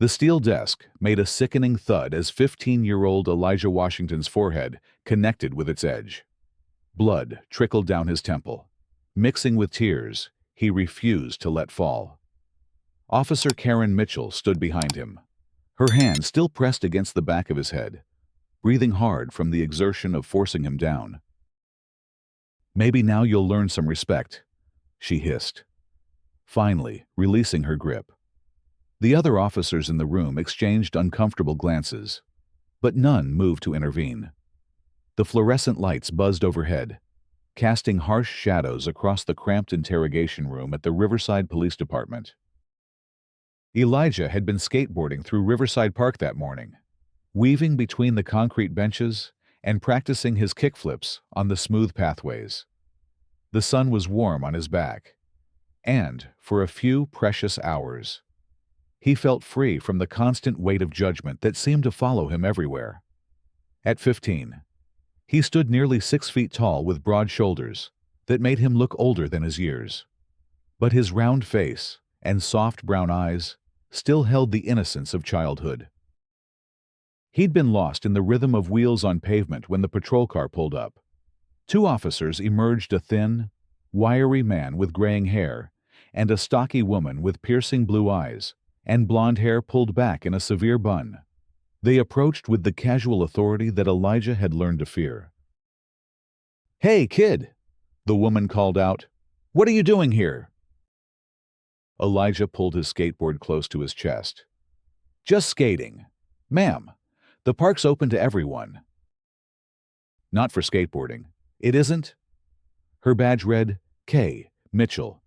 The steel desk made a sickening thud as 15-year-old Elijah Washington's forehead connected with its edge. Blood trickled down his temple. Mixing with tears, he refused to let fall. Officer Karen Mitchell stood behind him, her hand still pressed against the back of his head, breathing hard from the exertion of forcing him down. "Maybe now you'll learn some respect," she hissed, finally releasing her grip. The other officers in the room exchanged uncomfortable glances, but none moved to intervene. The fluorescent lights buzzed overhead, casting harsh shadows across the cramped interrogation room at the Riverside Police Department. Elijah had been skateboarding through Riverside Park that morning, weaving between the concrete benches and practicing his kickflips on the smooth pathways. The sun was warm on his back, and, for a few precious hours, he felt free from the constant weight of judgment that seemed to follow him everywhere. At 15, he stood nearly 6 feet tall with broad shoulders that made him look older than his years. But his round face and soft brown eyes still held the innocence of childhood. He'd been lost in the rhythm of wheels on pavement when the patrol car pulled up. 2 officers emerged, a thin, wiry man with graying hair and a stocky woman with piercing blue eyes and blonde hair pulled back in a severe bun. They approached with the casual authority that Elijah had learned to fear. "Hey, kid," the woman called out. "What are you doing here?" Elijah pulled his skateboard close to his chest. "Just skating. Ma'am, the park's open to everyone." "Not for skateboarding. It isn't?" Her badge read K. Mitchell,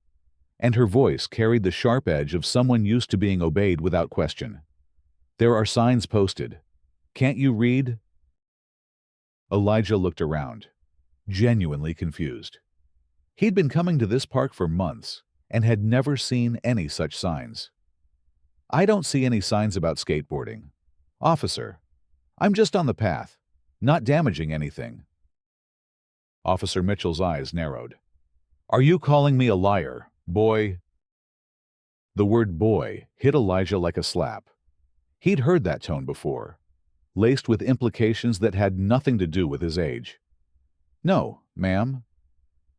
and her voice carried the sharp edge of someone used to being obeyed without question. "There are signs posted. Can't you read?" Elijah looked around, genuinely confused. He'd been coming to this park for months and had never seen any such signs. "I don't see any signs about skateboarding. Officer, I'm just on the path, not damaging anything." Officer Mitchell's eyes narrowed. "Are you calling me a liar, boy?" The word boy hit Elijah like a slap. He'd heard that tone before, laced with implications that had nothing to do with his age. "No, ma'am.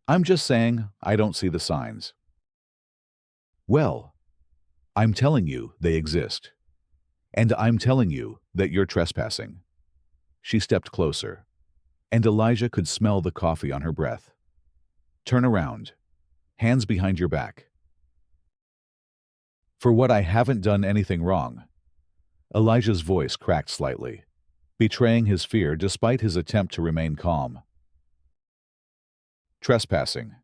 I'm just saying I don't see the signs." "Well, I'm telling you they exist. And I'm telling you that you're trespassing." She stepped closer, and Elijah could smell the coffee on her breath. "Turn around. Hands behind your back." "For what? I haven't done anything wrong." Elijah's voice cracked slightly, betraying his fear despite his attempt to remain calm. "Trespassing,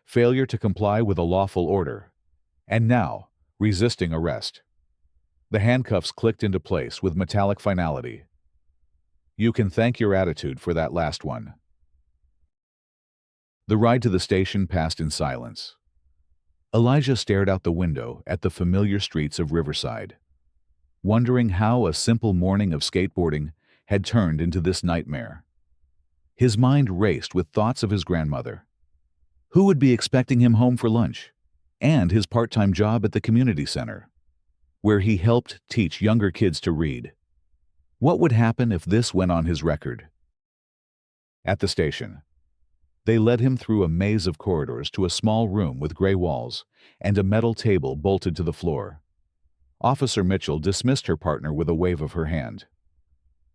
failure to comply with a lawful order, and now, resisting arrest." The handcuffs clicked into place with metallic finality. "You can thank your attitude for that last one." The ride to the station passed in silence. Elijah stared out the window at the familiar streets of Riverside, wondering how a simple morning of skateboarding had turned into this nightmare. His mind raced with thoughts of his grandmother. Who would be expecting him home for lunch? And his part-time job at the community center, where he helped teach younger kids to read. What would happen if this went on his record? At the station, they led him through a maze of corridors to a small room with gray walls and a metal table bolted to the floor. Officer Mitchell dismissed her partner with a wave of her hand.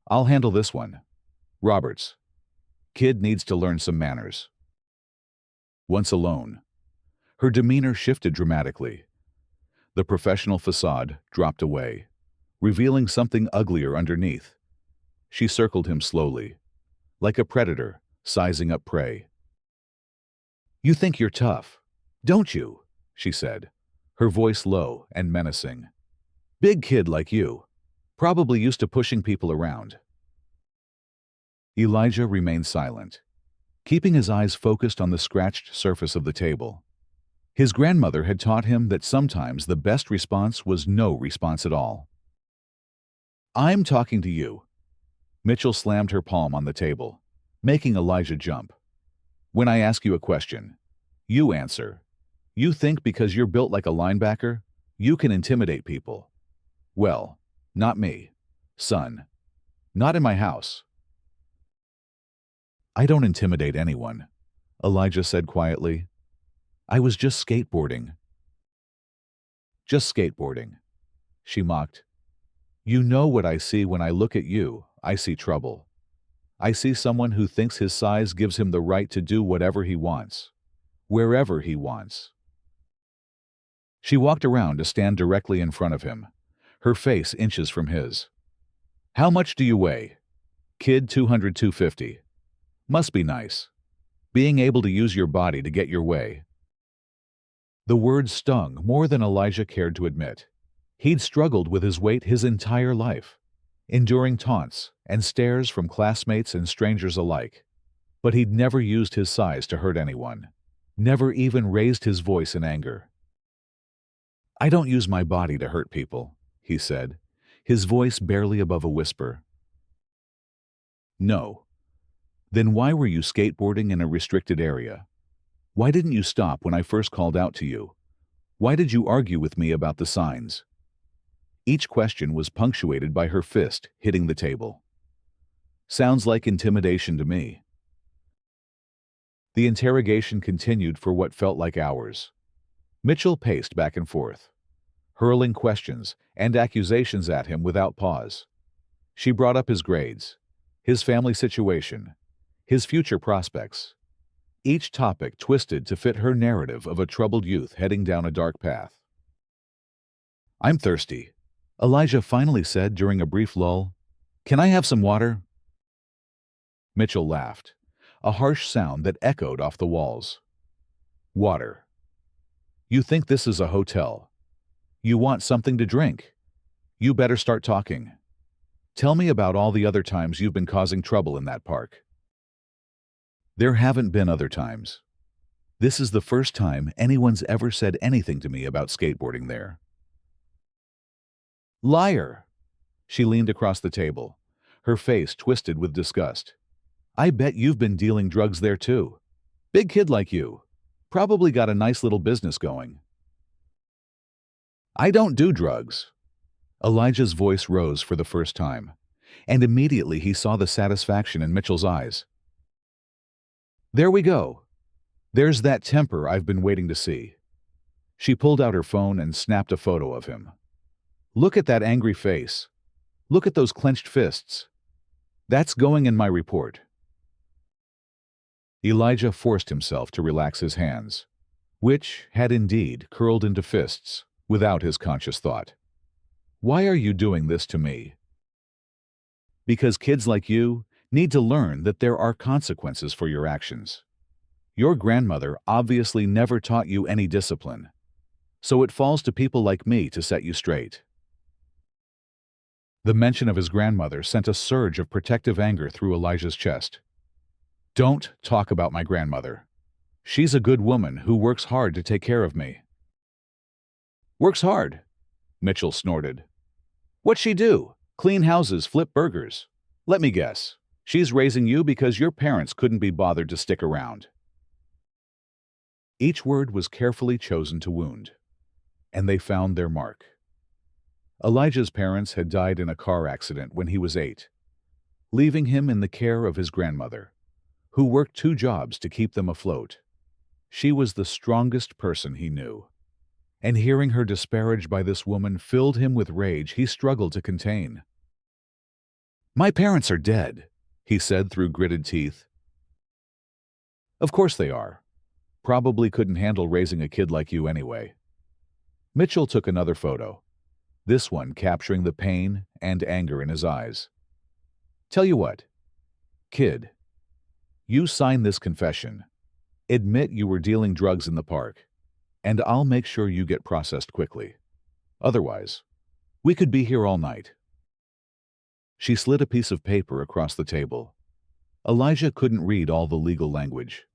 "I'll handle this one. Roberts. Kid needs to learn some manners." Once alone, her demeanor shifted dramatically. The professional facade dropped away, revealing something uglier underneath. She circled him slowly, like a predator sizing up prey. "You think you're tough, don't you?" she said, her voice low and menacing. "Big kid like you, probably used to pushing people around." Elijah remained silent, keeping his eyes focused on the scratched surface of the table. His grandmother had taught him that sometimes the best response was no response at all. "I'm talking to you." Mitchell slammed her palm on the table, making Elijah jump. "When I ask you a question, you answer. You think because you're built like a linebacker, you can intimidate people. Well, not me, son. Not in my house. I don't intimidate anyone, Elijah said quietly. I was just skateboarding. Just skateboarding, she mocked. You know what I see when I look at you. I see trouble. I see someone who thinks his size gives him the right to do whatever he wants, wherever he wants. She walked around to stand directly in front of him, her face inches from his. How much do you weigh? Kid 200-250. Must be nice. Being able to use your body to get your way. The words stung more than Elijah cared to admit. He'd struggled with his weight his entire life, enduring taunts and stares from classmates and strangers alike. But he'd never used his size to hurt anyone, never even raised his voice in anger. I don't use my body to hurt people, he said, his voice barely above a whisper. No. Then why were you skateboarding in a restricted area? Why didn't you stop when I first called out to you? Why did you argue with me about the signs? Each question was punctuated by her fist hitting the table. Sounds like intimidation to me. The interrogation continued for what felt like hours. Mitchell paced back and forth, hurling questions and accusations at him without pause. She brought up his grades, his family situation, his future prospects. Each topic twisted to fit her narrative of a troubled youth heading down a dark path. I'm thirsty, Elijah finally said during a brief lull. Can I have some water? Mitchell laughed, a harsh sound that echoed off the walls. Water. You think this is a hotel? You want something to drink? You better start talking. Tell me about all the other times you've been causing trouble in that park. There haven't been other times. This is the first time anyone's ever said anything to me about skateboarding there. Liar! She leaned across the table, her face twisted with disgust. I bet you've been dealing drugs there too. Big kid like you. Probably got a nice little business going. I don't do drugs. Elijah's voice rose for the first time, and immediately he saw the satisfaction in Mitchell's eyes. There we go. There's that temper I've been waiting to see. She pulled out her phone and snapped a photo of him. Look at that angry face. Look at those clenched fists. That's going in my report. Elijah forced himself to relax his hands, which had indeed curled into fists without his conscious thought. Why are you doing this to me? Because kids like you need to learn that there are consequences for your actions. Your grandmother obviously never taught you any discipline, so it falls to people like me to set you straight. The mention of his grandmother sent a surge of protective anger through Elijah's chest. Don't talk about my grandmother. She's a good woman who works hard to take care of me. Works hard? Mitchell snorted. What'd she do? Clean houses, flip burgers. Let me guess. She's raising you because your parents couldn't be bothered to stick around. Each word was carefully chosen to wound, and they found their mark. Elijah's parents had died in a car accident when he was 8, leaving him in the care of his grandmother, who worked 2 jobs to keep them afloat. She was the strongest person he knew, and hearing her disparaged by this woman filled him with rage he struggled to contain. My parents are dead, he said through gritted teeth. Of course they are. Probably couldn't handle raising a kid like you anyway. Mitchell took another photo, this one capturing the pain and anger in his eyes. Tell you what, kid, you sign this confession. Admit you were dealing drugs in the park, and I'll make sure you get processed quickly. Otherwise, we could be here all night. She slid a piece of paper across the table. Elijah couldn't read all the legal language,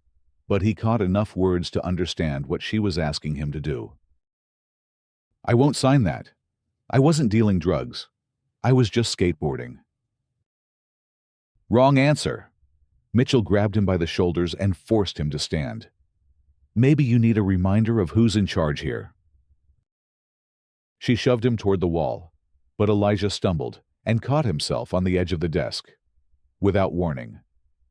but he caught enough words to understand what she was asking him to do. I won't sign that. I wasn't dealing drugs. I was just skateboarding. Wrong answer. Mitchell grabbed him by the shoulders and forced him to stand. Maybe you need a reminder of who's in charge here. She shoved him toward the wall, But Elijah stumbled and caught himself on the edge of the desk. Without warning,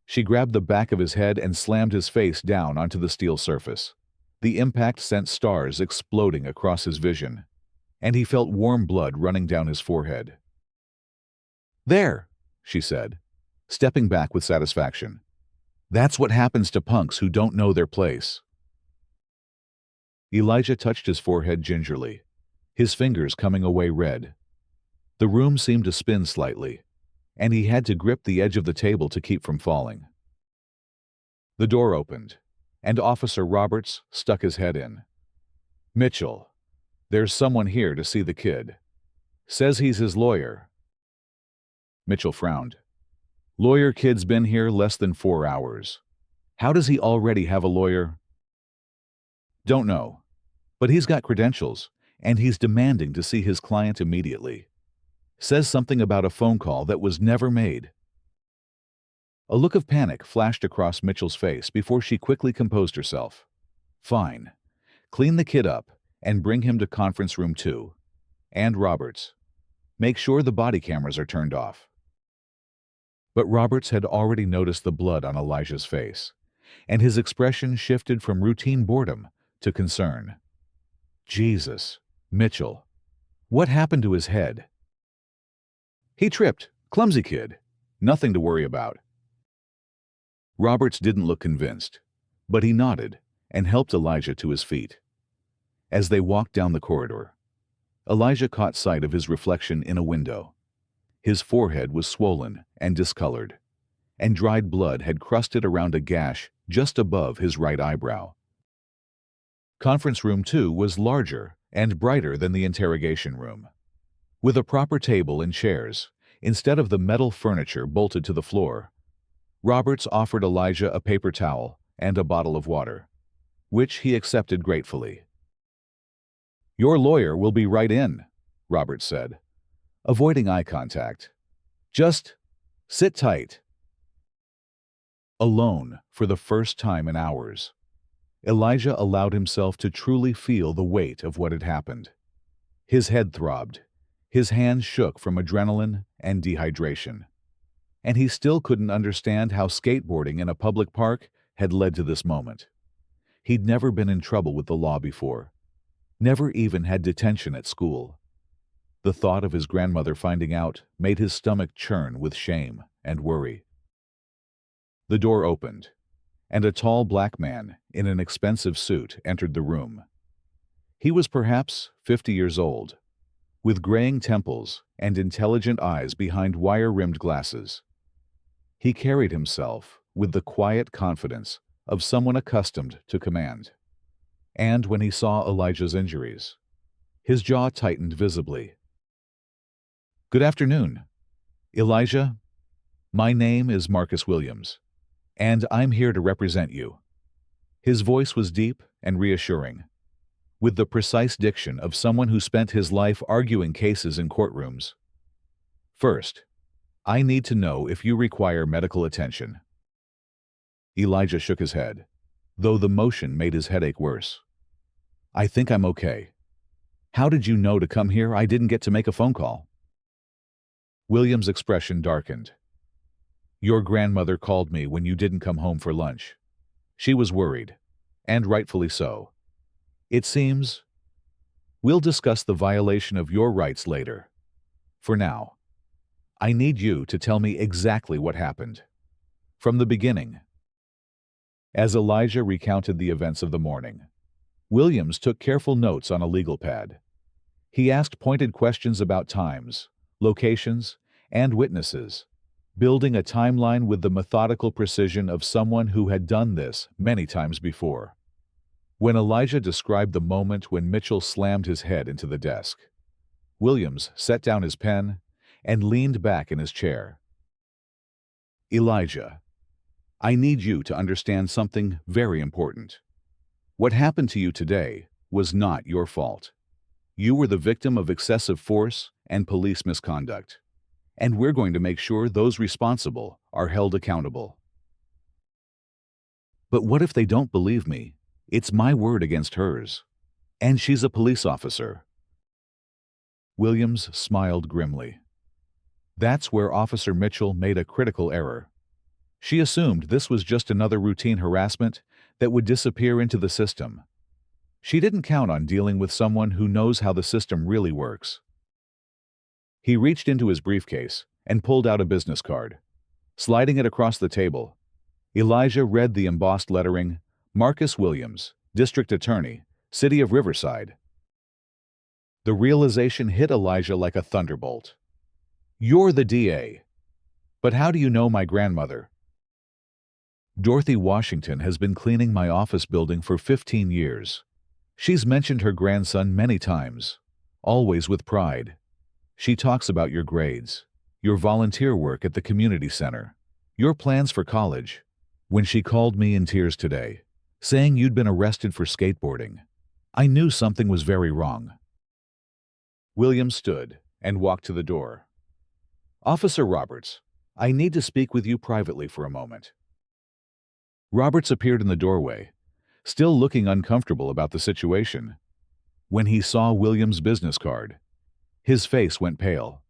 she grabbed the back of his head and slammed his face down onto the steel surface. The impact sent stars exploding across his vision, and he felt warm blood running down his forehead. "There," she said, stepping back with satisfaction. "That's what happens to punks who don't know their place." Elijah touched his forehead gingerly, his fingers coming away red. The room seemed to spin slightly, and he had to grip the edge of the table to keep from falling. The door opened, and Officer Roberts stuck his head in. "Mitchell, there's someone here to see the kid. Says he's his lawyer." Mitchell frowned. "Lawyer kid's been here less than 4 hours. How does he already have a lawyer?" "Don't know, but he's got credentials, and he's demanding to see his client immediately. Says something about a phone call that was never made." A look of panic flashed across Mitchell's face before she quickly composed herself. "Fine. Clean the kid up and bring him to conference room 2. And Roberts, make sure the body cameras are turned off." But Roberts had already noticed the blood on Elijah's face, and his expression shifted from routine boredom to concern. "Jesus, Mitchell, what happened to his head?" "He tripped. Clumsy kid. Nothing to worry about." Roberts didn't look convinced, but he nodded and helped Elijah to his feet. As they walked down the corridor, Elijah caught sight of his reflection in a window. His forehead was swollen and discolored, and dried blood had crusted around a gash just above his right eyebrow. Conference room 2 was larger and brighter than the interrogation room, with a proper table and chairs instead of the metal furniture bolted to the floor. Roberts offered Elijah a paper towel and a bottle of water, which he accepted gratefully. "Your lawyer will be right in," Roberts said, avoiding eye contact. "Just sit tight." Alone for the first time in hours, Elijah allowed himself to truly feel the weight of what had happened. His head throbbed, his hands shook from adrenaline and dehydration, and he still couldn't understand how skateboarding in a public park had led to this moment. He'd never been in trouble with the law before, never even had detention at school. The thought of his grandmother finding out made his stomach churn with shame and worry. The door opened, and a tall black man in an expensive suit entered the room. He was perhaps 50 years old, with graying temples and intelligent eyes behind wire-rimmed glasses. He carried himself with the quiet confidence of someone accustomed to command. And when he saw Elijah's injuries, his jaw tightened visibly. "Good afternoon, Elijah. My name is Marcus Williams, and I'm here to represent you." His voice was deep and reassuring, with the precise diction of someone who spent his life arguing cases in courtrooms. "First, I need to know if you require medical attention." Elijah shook his head, though the motion made his headache worse. "I think I'm okay. How did you know to come here? I didn't get to make a phone call." William's expression darkened. "Your grandmother called me when you didn't come home for lunch. She was worried, and rightfully so. It seems we'll discuss the violation of your rights later. For now, I need you to tell me exactly what happened, from the beginning." As Elijah recounted the events of the morning, Williams took careful notes on a legal pad. He asked pointed questions about times, locations, and witnesses, building a timeline with the methodical precision of someone who had done this many times before. When Elijah described the moment when Mitchell slammed his head into the desk, Williams set down his pen and leaned back in his chair. "Elijah, I need you to understand something very important. What happened to you today was not your fault. You were the victim of excessive force and police misconduct, and we're going to make sure those responsible are held accountable." "But what if they don't believe me? It's my word against hers. And she's a police officer." Williams smiled grimly. That's where Officer Mitchell made a critical error. She assumed this was just another routine harassment that would disappear into the system. She didn't count on dealing with someone who knows how the system really works. He reached into his briefcase and pulled out a business card. Sliding it across the table, Elijah read the embossed lettering, Marcus Williams, District Attorney, City of Riverside. The realization hit Elijah like a thunderbolt. You're the DA. But how do you know my grandmother? Dorothy Washington has been cleaning my office building for 15 years. She's mentioned her grandson many times, always with pride. She talks about your grades, your volunteer work at the community center, your plans for college. When she called me in tears today, saying you'd been arrested for skateboarding, I knew something was very wrong. William stood and walked to the door. Officer Roberts, I need to speak with you privately for a moment. Roberts appeared in the doorway, still looking uncomfortable about the situation. When he saw William's business card, his face went pale.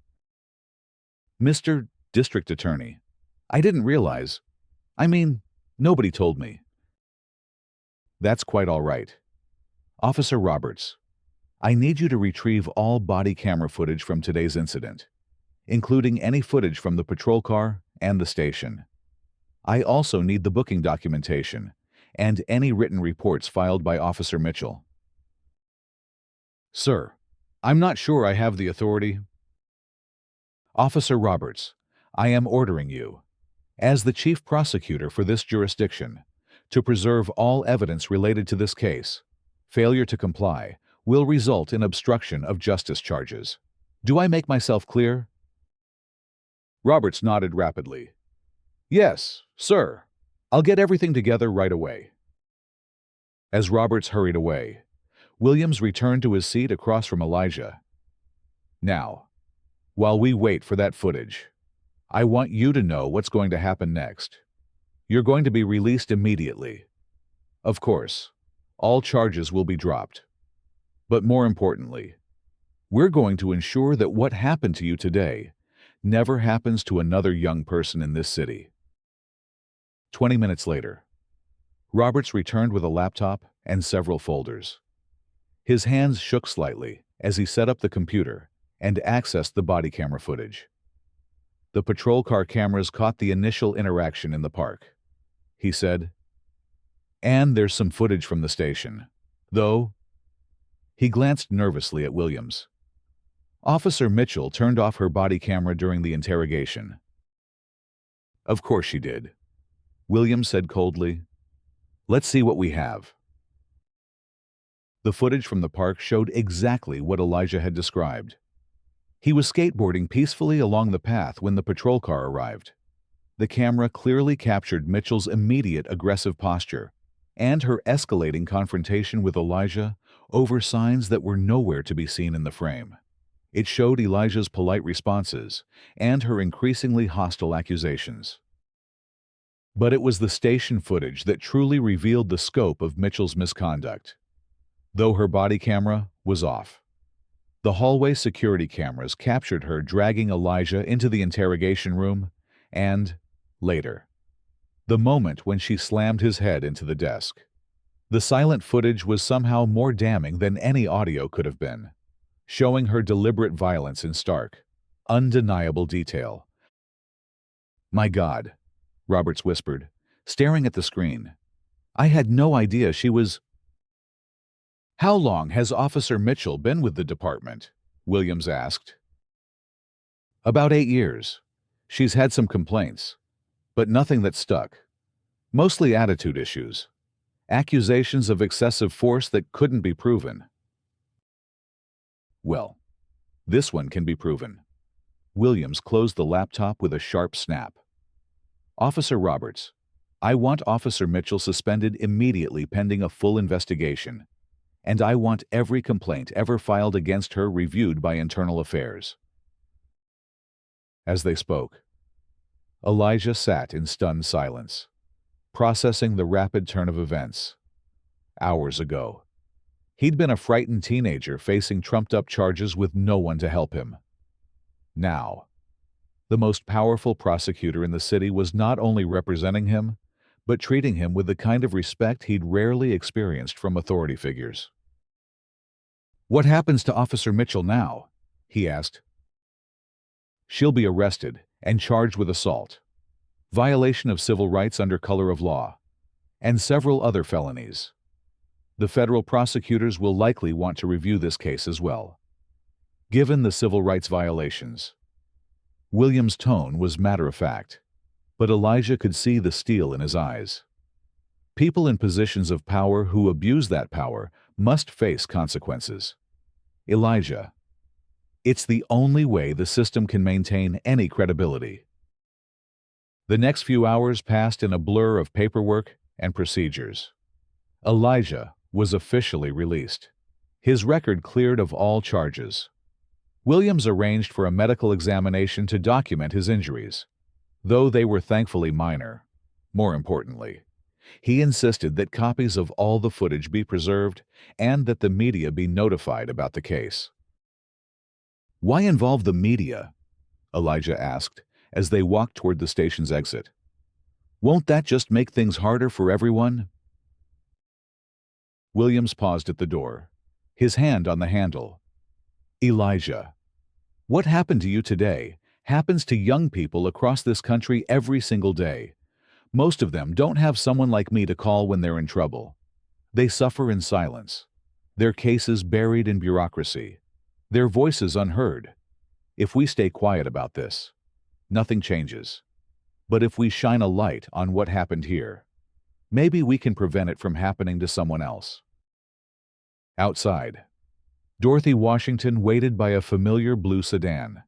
Mr. District Attorney, I didn't realize. Nobody told me. That's quite all right. Officer Roberts, I need you to retrieve all body camera footage from today's incident, including any footage from the patrol car and the station. I also need the booking documentation and any written reports filed by Officer Mitchell. Sir, I'm not sure I have the authority. Officer Roberts, I am ordering you, as the chief prosecutor for this jurisdiction, to preserve all evidence related to this case. Failure to comply will result in obstruction of justice charges. Do I make myself clear? Roberts nodded rapidly. Yes, sir. I'll get everything together right away. As Roberts hurried away, Williams returned to his seat across from Elijah. Now, while we wait for that footage, I want you to know what's going to happen next. You're going to be released immediately. Of course, all charges will be dropped. But more importantly, we're going to ensure that what happened to you today never happens to another young person in this city. 20 minutes later, Roberts returned with a laptop and several folders. His hands shook slightly as he set up the computer and accessed the body camera footage. The patrol car cameras caught the initial interaction in the park. He said, and there's some footage from the station, though. He glanced nervously at Williams. Officer Mitchell turned off her body camera during the interrogation. Of course she did, Williams said coldly. Let's see what we have. The footage from the park showed exactly what Elijah had described. He was skateboarding peacefully along the path when the patrol car arrived. The camera clearly captured Mitchell's immediate aggressive posture and her escalating confrontation with Elijah over signs that were nowhere to be seen in the frame. It showed Elijah's polite responses and her increasingly hostile accusations. But it was the station footage that truly revealed the scope of Mitchell's misconduct. Though her body camera was off, the hallway security cameras captured her dragging Elijah into the interrogation room and, later, the moment when she slammed his head into the desk. The silent footage was somehow more damning than any audio could have been, showing her deliberate violence in stark, undeniable detail. My God, Roberts whispered, staring at the screen. I had no idea she was... How long has Officer Mitchell been with the department? Williams asked. About 8 years. She's had some complaints, but nothing that stuck. Mostly attitude issues. Accusations of excessive force that couldn't be proven. Well, this one can be proven. Williams closed the laptop with a sharp snap. Officer Roberts, I want Officer Mitchell suspended immediately pending a full investigation, and I want every complaint ever filed against her reviewed by Internal Affairs. As they spoke, Elijah sat in stunned silence, processing the rapid turn of events. Hours ago, He'd been a frightened teenager facing trumped-up charges with no one to help him. Now, the most powerful prosecutor in the city was not only representing him, but treating him with the kind of respect he'd rarely experienced from authority figures. "What happens to Officer Mitchell now?" he asked. "She'll be arrested and charged with assault, violation of civil rights under color of law, and several other felonies. The federal prosecutors will likely want to review this case as well." Given the civil rights violations, Williams' tone was matter-of-fact, but Elijah could see the steel in his eyes. People in positions of power who abuse that power must face consequences. "Elijah, it's the only way the system can maintain any credibility." The next few hours passed in a blur of paperwork and procedures. Elijah was officially released. His record cleared of all charges. Williams arranged for a medical examination to document his injuries, though they were thankfully minor. More importantly, he insisted that copies of all the footage be preserved and that the media be notified about the case. "Why involve the media?" Elijah asked as they walked toward the station's exit. "Won't that just make things harder for everyone?" Williams paused at the door, his hand on the handle. "Elijah, what happened to you today happens to young people across this country every single day. Most of them don't have someone like me to call when they're in trouble. They suffer in silence, their cases buried in bureaucracy, their voices unheard. If we stay quiet about this, nothing changes. But if we shine a light on what happened here, maybe we can prevent it from happening to someone else." Outside, Dorothy Washington waited by a familiar blue sedan,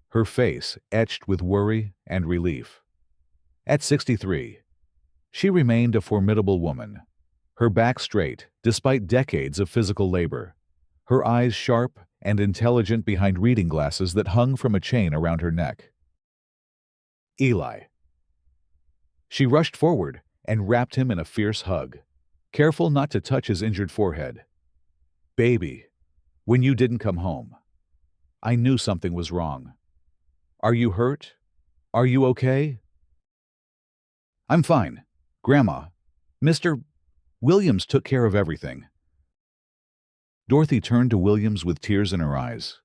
her face etched with worry and relief. At 63, she remained a formidable woman, her back straight despite decades of physical labor, her eyes sharp and intelligent behind reading glasses that hung from a chain around her neck. "Eli." She rushed forward and wrapped him in a fierce hug, careful not to touch his injured forehead. "Baby, when you didn't come home, I knew something was wrong. Are you hurt? Are you okay?" "I'm fine, Grandma. Mr. Williams took care of everything." Dorothy turned to Williams with tears in her eyes.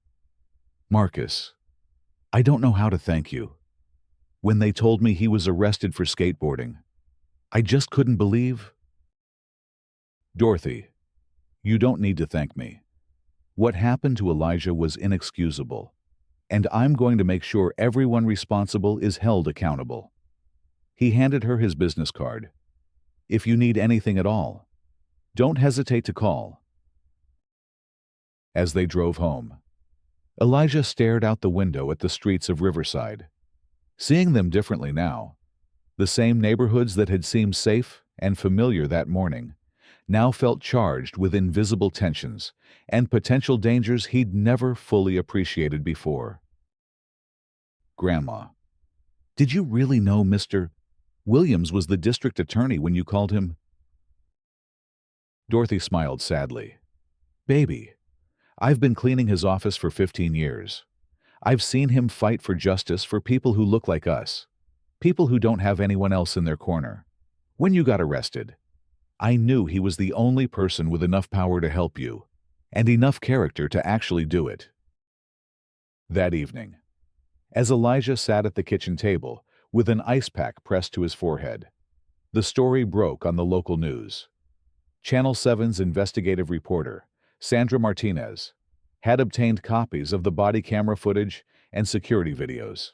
"Marcus, I don't know how to thank you. When they told me he was arrested for skateboarding, I just couldn't believe." "Dorothy, you don't need to thank me. What happened to Elijah was inexcusable, and I'm going to make sure everyone responsible is held accountable." He handed her his business card. "If you need anything at all, don't hesitate to call." As they drove home, Elijah stared out the window at the streets of Riverside, seeing them differently now. The same neighborhoods that had seemed safe and familiar that morning now felt charged with invisible tensions and potential dangers he'd never fully appreciated before. "Grandma, did you really know Mr. Williams was the district attorney when you called him?" Dorothy smiled sadly. "Baby, I've been cleaning his office for 15 years. I've seen him fight for justice for people who look like us, people who don't have anyone else in their corner. When you got arrested, I knew he was the only person with enough power to help you, and enough character to actually do it." That evening, as Elijah sat at the kitchen table with an ice pack pressed to his forehead, the story broke on the local news. Channel 7's investigative reporter, Sandra Martinez, had obtained copies of the body camera footage and security videos.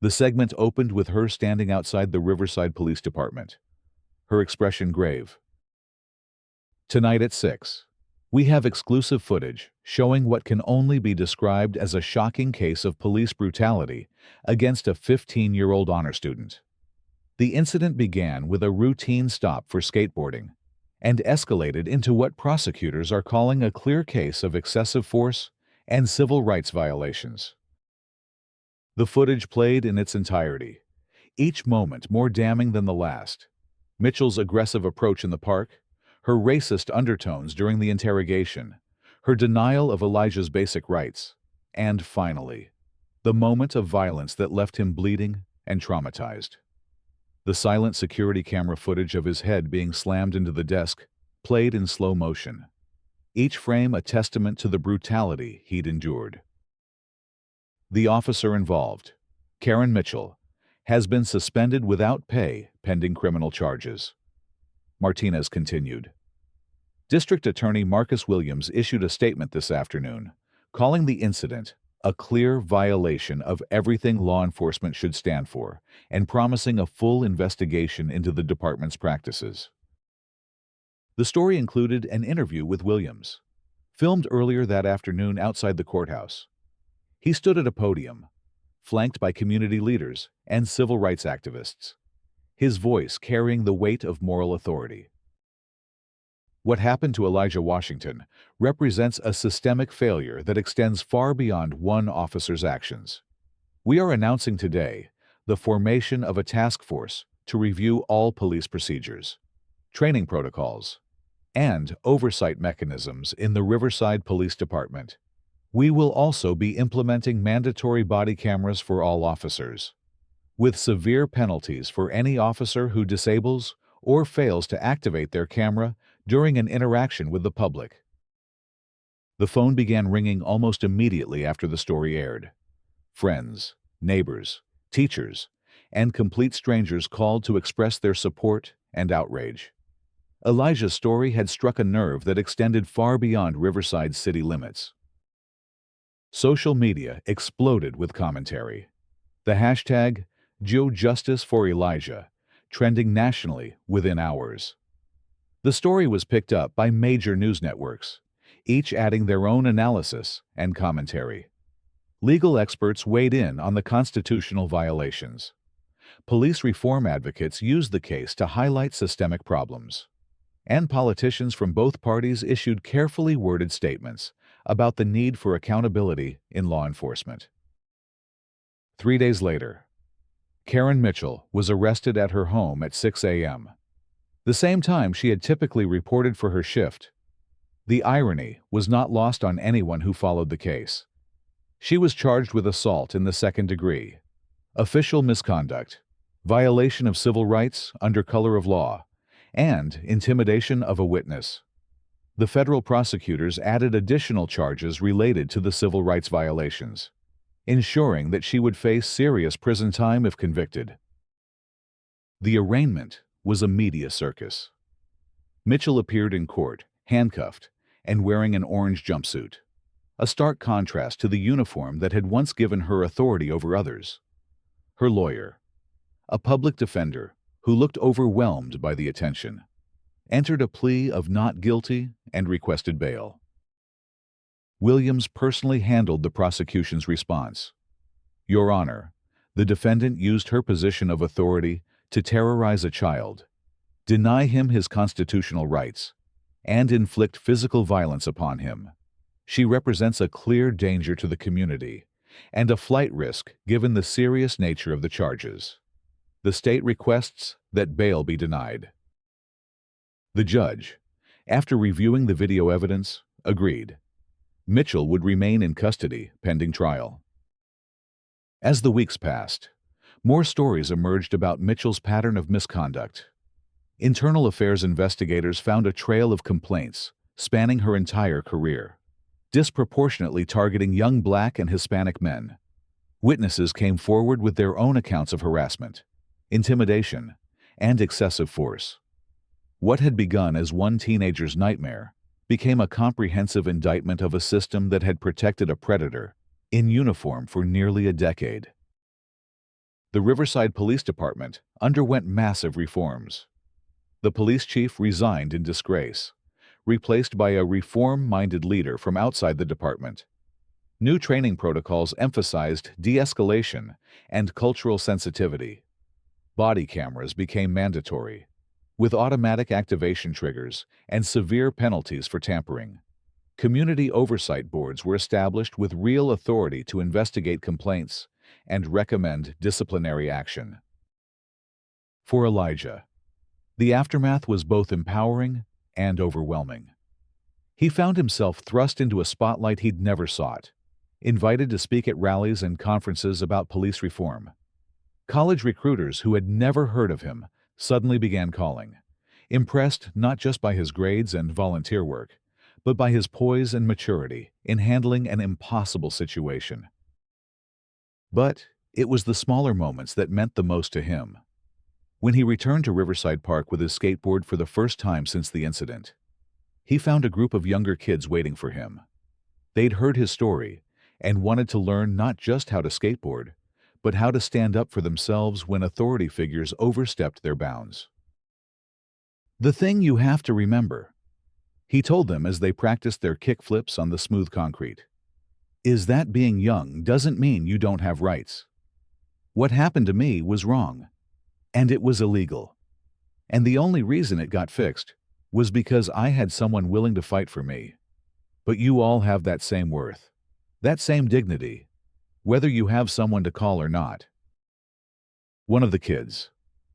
The segment opened with her standing outside the Riverside Police Department, her expression grave. "Tonight at 6, we have exclusive footage showing what can only be described as a shocking case of police brutality against a 15-year-old honor student. The incident began with a routine stop for skateboarding and escalated into what prosecutors are calling a clear case of excessive force and civil rights violations." The footage played in its entirety, each moment more damning than the last. Mitchell's aggressive approach in the park, her racist undertones during the interrogation, her denial of Elijah's basic rights, and finally, the moment of violence that left him bleeding and traumatized. The silent security camera footage of his head being slammed into the desk played in slow motion, each frame a testament to the brutality he'd endured. The officer involved, Karen Mitchell, has been suspended without pay pending criminal charges. Martinez continued. District Attorney Marcus Williams issued a statement this afternoon, calling the incident a clear violation of everything law enforcement should stand for and promising a full investigation into the department's practices. The story included an interview with Williams, filmed earlier that afternoon outside the courthouse. He stood at a podium, flanked by community leaders and civil rights activists, his voice carrying the weight of moral authority. What happened to Elijah Washington represents a systemic failure that extends far beyond one officer's actions. We are announcing today the formation of a task force to review all police procedures, training protocols, and oversight mechanisms in the Riverside Police Department. We will also be implementing mandatory body cameras for all officers, with severe penalties for any officer who disables or fails to activate their camera during an interaction with the public. The phone began ringing almost immediately after the story aired. Friends, neighbors, teachers, and complete strangers called to express their support and outrage. Elijah's story had struck a nerve that extended far beyond Riverside's city limits. Social media exploded with commentary. The hashtag #JoeJusticeForElijah trending nationally within hours. The story was picked up by major news networks, each adding their own analysis and commentary. Legal experts weighed in on the constitutional violations. Police reform advocates used the case to highlight systemic problems. And politicians from both parties issued carefully worded statements about the need for accountability in law enforcement. 3 days later, Karen Mitchell was arrested at her home at 6 a.m., the same time she had typically reported for her shift. The irony was not lost on anyone who followed the case. She was charged with assault in the second degree, official misconduct, violation of civil rights under color of law, and intimidation of a witness. The federal prosecutors added additional charges related to the civil rights violations, ensuring that she would face serious prison time if convicted. The arraignment was a media circus. Mitchell appeared in court, handcuffed, and wearing an orange jumpsuit, a stark contrast to the uniform that had once given her authority over others. Her lawyer, a public defender who looked overwhelmed by the attention, entered a plea of not guilty and requested bail. Williams personally handled the prosecution's response. Your Honor, the defendant used her position of authority to terrorize a child, deny him his constitutional rights, and inflict physical violence upon him. She represents a clear danger to the community and a flight risk given the serious nature of the charges. The state requests that bail be denied. The judge, after reviewing the video evidence, agreed. Mitchell would remain in custody pending trial. As the weeks passed, more stories emerged about Mitchell's pattern of misconduct. Internal affairs investigators found a trail of complaints spanning her entire career, disproportionately targeting young Black and Hispanic men. Witnesses came forward with their own accounts of harassment, intimidation, and excessive force. What had begun as one teenager's nightmare became a comprehensive indictment of a system that had protected a predator in uniform for nearly a decade. The Riverside Police Department underwent massive reforms. The police chief resigned in disgrace, replaced by a reform-minded leader from outside the department. New training protocols emphasized de-escalation and cultural sensitivity. Body cameras became mandatory, with automatic activation triggers and severe penalties for tampering. Community oversight boards were established with real authority to investigate complaints and recommend disciplinary action. For Elijah, the aftermath was both empowering and overwhelming. He found himself thrust into a spotlight he'd never sought, invited to speak at rallies and conferences about police reform. College recruiters who had never heard of him suddenly began calling, impressed not just by his grades and volunteer work, but by his poise and maturity in handling an impossible situation. But it was the smaller moments that meant the most to him. When he returned to Riverside Park with his skateboard for the first time since the incident, he found a group of younger kids waiting for him. They'd heard his story and wanted to learn not just how to skateboard, but how to stand up for themselves when authority figures overstepped their bounds. "The thing you have to remember," he told them as they practiced their kick flips on the smooth concrete, "is that being young doesn't mean you don't have rights. What happened to me was wrong, and it was illegal. And the only reason it got fixed was because I had someone willing to fight for me. But you all have that same worth, that same dignity, whether you have someone to call or not." One of the kids,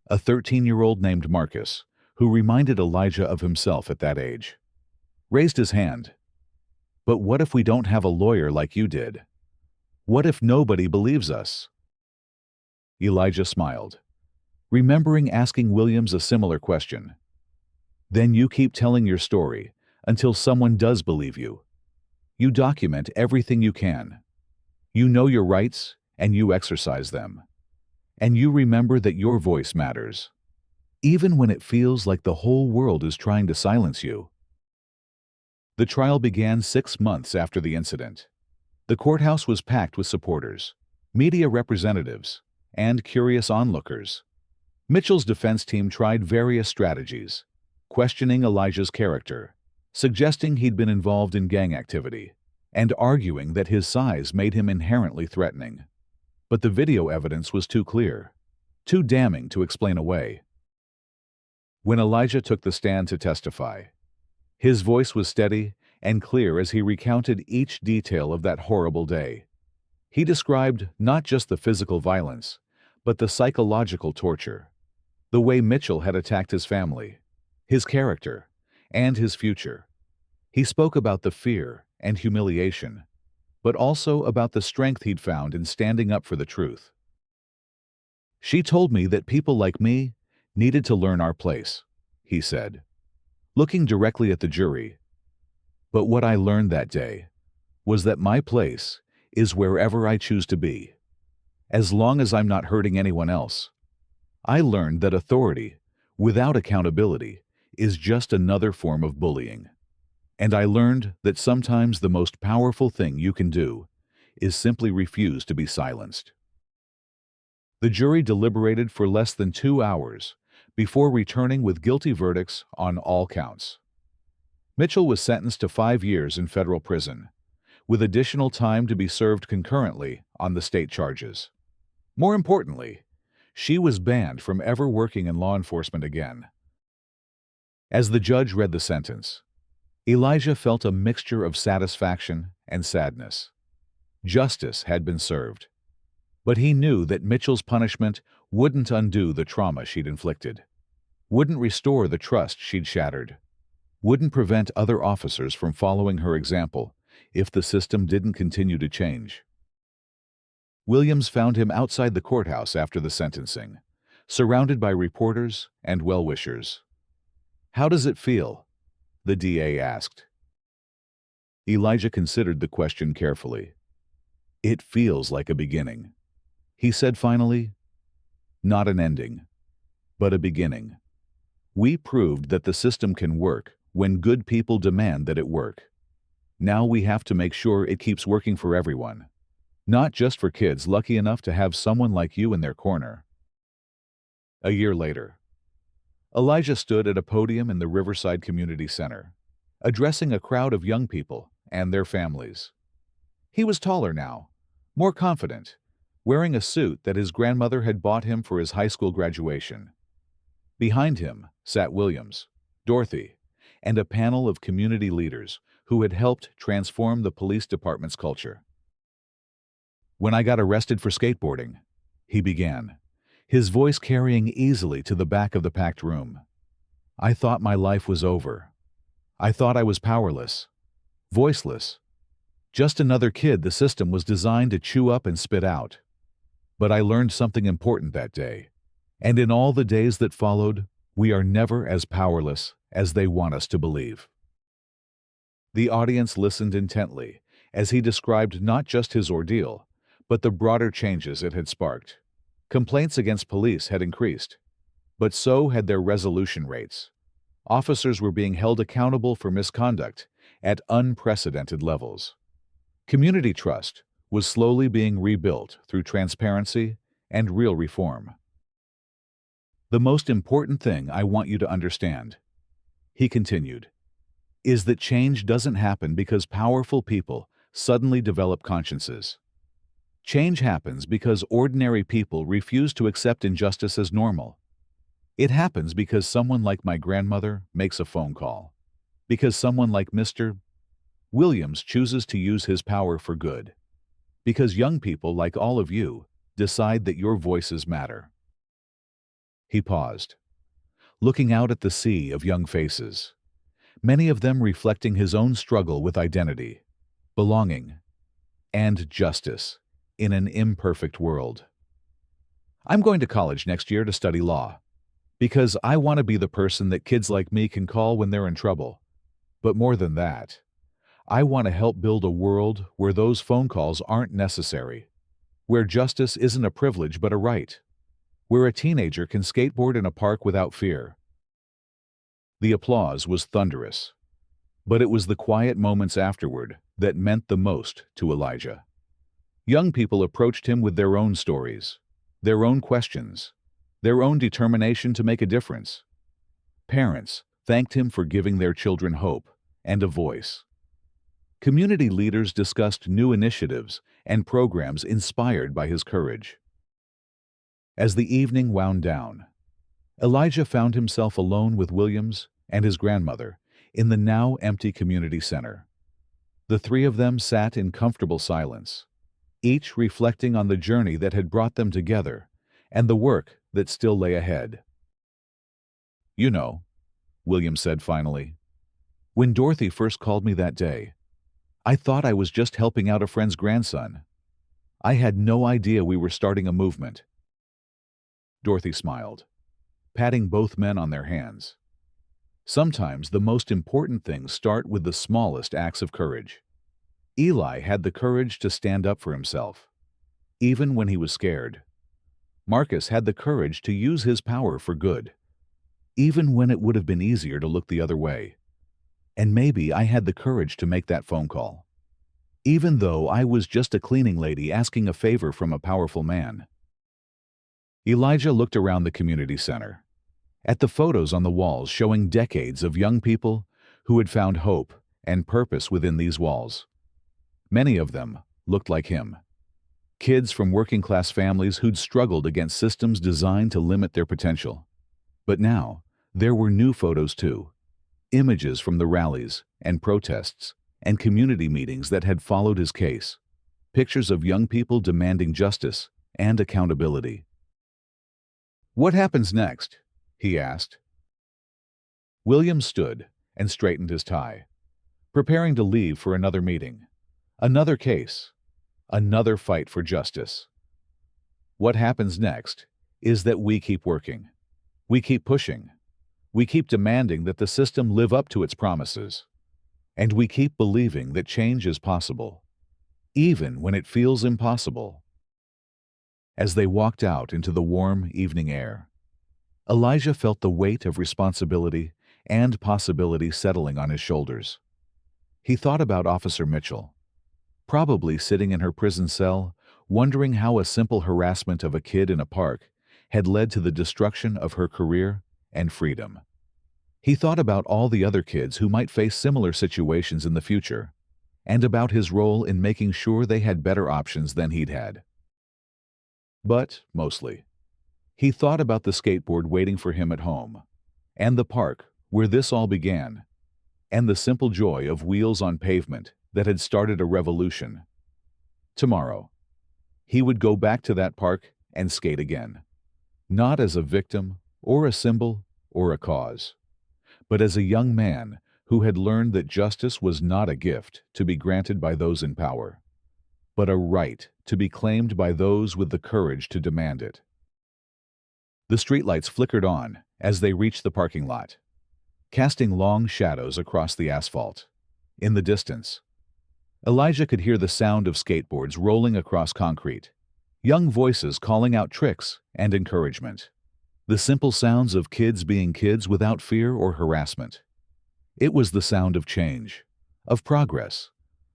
a 13-year-old named Marcus, who reminded Elijah of himself at that age, raised his hand. "But what if we don't have a lawyer like you did? What if nobody believes us?" Elijah smiled, remembering asking Williams a similar question. "Then you keep telling your story until someone does believe you. You document everything you can. You know your rights, and you exercise them. And you remember that your voice matters, even when it feels like the whole world is trying to silence you." The trial began 6 months after the incident. The courthouse was packed with supporters, media representatives, and curious onlookers. Mitchell's defense team tried various strategies, questioning Elijah's character, suggesting he'd been involved in gang activity, and arguing that his size made him inherently threatening. But the video evidence was too clear, too damning to explain away. When Elijah took the stand to testify, his voice was steady and clear as he recounted each detail of that horrible day. He described not just the physical violence, but the psychological torture, the way Mitchell had attacked his family, his character, and his future. He spoke about the fear and humiliation, but also about the strength he'd found in standing up for the truth. "She told me that people like me needed to learn our place," he said, looking directly at the jury. "But what I learned that day was that my place is wherever I choose to be, as long as I'm not hurting anyone else. I learned that authority, without accountability, is just another form of bullying. And I learned that sometimes the most powerful thing you can do is simply refuse to be silenced." The jury deliberated for less than 2 hours before returning with guilty verdicts on all counts. Mitchell was sentenced to 5 years in federal prison, with additional time to be served concurrently on the state charges. More importantly, she was banned from ever working in law enforcement again. As the judge read the sentence, Elijah felt a mixture of satisfaction and sadness. Justice had been served, but he knew that Mitchell's punishment wouldn't undo the trauma she'd inflicted, wouldn't restore the trust she'd shattered, wouldn't prevent other officers from following her example if the system didn't continue to change. Williams found him outside the courthouse after the sentencing, surrounded by reporters and well-wishers. "How does it feel?" the DA asked. Elijah considered the question carefully. "It feels like a beginning," he said finally. "Not an ending, but a beginning. We proved that the system can work when good people demand that it work. Now we have to make sure it keeps working for everyone, not just for kids lucky enough to have someone like you in their corner." A year later, Elijah stood at a podium in the Riverside Community Center, addressing a crowd of young people and their families. He was taller now, more confident, wearing a suit that his grandmother had bought him for his high school graduation. Behind him sat Williams, Dorothy, and a panel of community leaders who had helped transform the police department's culture. "When I got arrested for skateboarding," he began, his voice carrying easily to the back of the packed room, "I thought my life was over. I thought I was powerless, voiceless, just another kid the system was designed to chew up and spit out. But I learned something important that day. And in all the days that followed, we are never as powerless as they want us to believe. The audience listened intently as he described not just his ordeal, but the broader changes it had sparked. Complaints against police had increased, but so had their resolution rates. Officers were being held accountable for misconduct at unprecedented levels. Community trust was slowly being rebuilt through transparency and real reform. The most important thing I want you to understand, he continued, is that change doesn't happen because powerful people suddenly develop consciences. Change happens because ordinary people refuse to accept injustice as normal. It happens because someone like my grandmother makes a phone call. Because someone like Mr. Williams chooses to use his power for good. Because young people like all of you decide that your voices matter. He paused, looking out at the sea of young faces, many of them reflecting his own struggle with identity, belonging, and justice in an imperfect world. I'm going to college next year to study law, because I want to be the person that kids like me can call when they're in trouble. But more than that, I want to help build a world where those phone calls aren't necessary, where justice isn't a privilege but a right, where a teenager can skateboard in a park without fear. The applause was thunderous, but it was the quiet moments afterward that meant the most to Elijah. Young people approached him with their own stories, their own questions, their own determination to make a difference. Parents thanked him for giving their children hope and a voice. Community leaders discussed new initiatives and programs inspired by his courage. As the evening wound down, Elijah found himself alone with Williams and his grandmother in the now empty community center. The three of them sat in comfortable silence, each reflecting on the journey that had brought them together and the work that still lay ahead. "You know," William said finally, "when Dorothy first called me that day, I thought I was just helping out a friend's grandson. I had no idea we were starting a movement." Dorothy smiled, patting both men on their hands. Sometimes the most important things start with the smallest acts of courage. Eli had the courage to stand up for himself, even when he was scared. Marcus had the courage to use his power for good, even when it would have been easier to look the other way. And maybe I had the courage to make that phone call, even though I was just a cleaning lady asking a favor from a powerful man. Elijah looked around the community center, at the photos on the walls showing decades of young people who had found hope and purpose within these walls. Many of them looked like him. Kids from working-class families who'd struggled against systems designed to limit their potential. But now, there were new photos too. Images from the rallies and protests and community meetings that had followed his case. Pictures of young people demanding justice and accountability. "What happens next?" he asked. William stood and straightened his tie, preparing to leave for another meeting, another case, another fight for justice. "What happens next is that we keep working. We keep pushing. We keep demanding that the system live up to its promises. And we keep believing that change is possible, even when it feels impossible." As they walked out into the warm evening air, Elijah felt the weight of responsibility and possibility settling on his shoulders. He thought about Officer Mitchell, probably sitting in her prison cell, wondering how a simple harassment of a kid in a park had led to the destruction of her career and freedom. He thought about all the other kids who might face similar situations in the future, and about his role in making sure they had better options than he'd had. But, mostly, he thought about the skateboard waiting for him at home, and the park where this all began, and the simple joy of wheels on pavement that had started a revolution. Tomorrow, he would go back to that park and skate again, not as a victim or a symbol or a cause, but as a young man who had learned that justice was not a gift to be granted by those in power, but a right to be claimed by those with the courage to demand it. The streetlights flickered on as they reached the parking lot, casting long shadows across the asphalt. In the distance, Elijah could hear the sound of skateboards rolling across concrete, young voices calling out tricks and encouragement. The simple sounds of kids being kids without fear or harassment. It was the sound of change, of progress,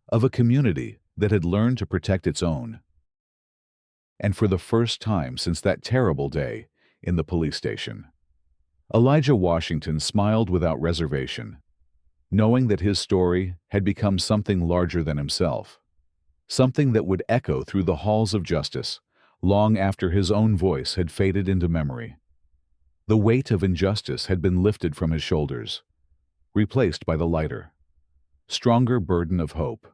of a community that had learned to protect its own. And for the first time since that terrible day in the police station, Elijah Washington smiled without reservation, knowing that his story had become something larger than himself, something that would echo through the halls of justice long after his own voice had faded into memory. The weight of injustice had been lifted from his shoulders, replaced by the lighter, stronger burden of hope.